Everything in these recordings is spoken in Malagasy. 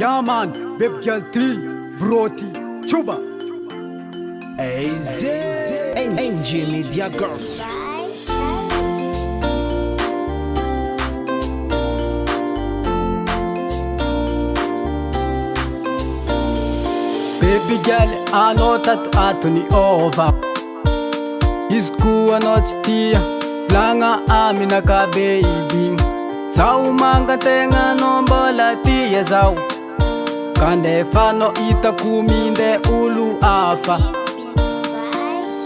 Yeah man, baby girl T, Broti, Chuba. AZ Angel Media Girls. Baby girl, anao tato atony ova. Izy koa anao tsy tia, volagna aminaka baby. Zaho mangan-tegna anao mbola tia zaho, kandefa anao hitako mindre olo hafa.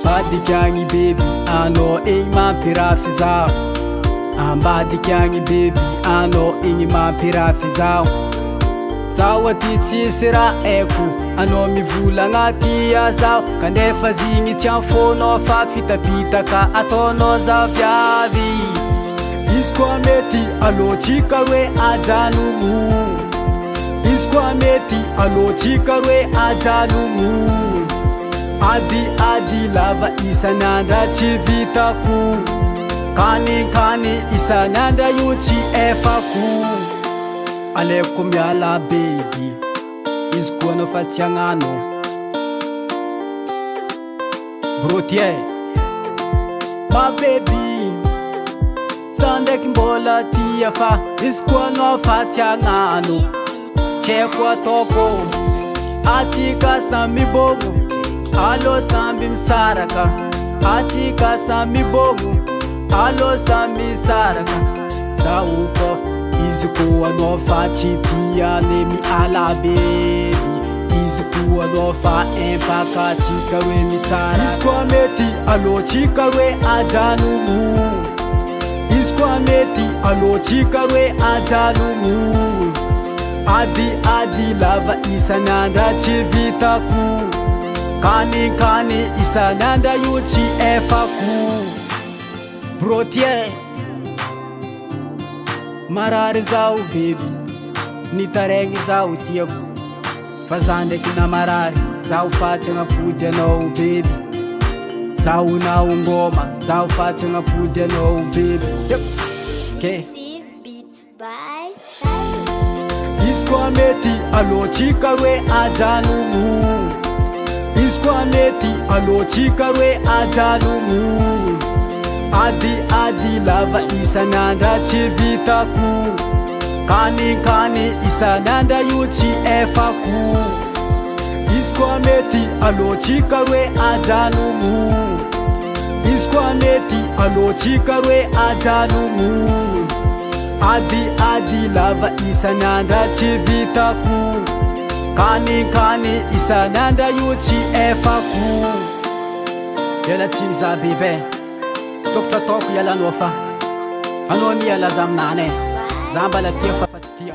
Ambadiky agny baby, anao igny mampirafy zaho. Ambadiky agny baby, anao igny mampirafy zaho. Zaho aty tsisy raha haiko, anao mivolagna tia zaho, kandefa zigny tsy amfonao fa fitapitaka ataonao zaho viavy. Izy koa mety alohatsika roe ajanono, izy koa mety alohatsika roe ajanono. Ady lava isan'andra tsy vitako, kanikany isan'andra io tsy efako. Aleko miala baby, izy koa anao fa tsy agnano Broti ma baby, zaho ndraiky mbola tia fa izy koa anao fa tsy agnano. Tsy haiko ataoko, atsika samy mibogno, allo samby misaraka. Atsika samy mibogno, allo samy misaraka. Zaho koa izy koa anao fa tsy tia ne miala baby, izy koa anao fa empaka tsika roe misaraka. Izy koa mety alohatsika roe ajanono, izy koa mety alohatsika roe ajanono. Ady lava isan'andra tsy vitako, kanikany isan'andra io tsy efako. Broti marary zaho baby, nitaregny zaho tiako, fa zaho ndraiky na marary zaho fatsy agnapody anao baby. Zaho nao ngoma, zaho fatsy agnapody anao baby. Okay. Izy koa mety alohatsika roe ajanono, izy koa mety alohatsika roe ajanono. Ady lava isan'andra tsy vitako, kanikany isan'andra io tsy efako. Izy koa mety alohatsika roe ajanono, izy koa mety alohatsika roe ajanono. Ady lava isan'andra tsy vitako, kanikany isan'andra io tsy efako. Ialatsiny za bebe, tsy toko trataoko ialanoa fa anao miala za aminany, za mbala tia fa tsy tia.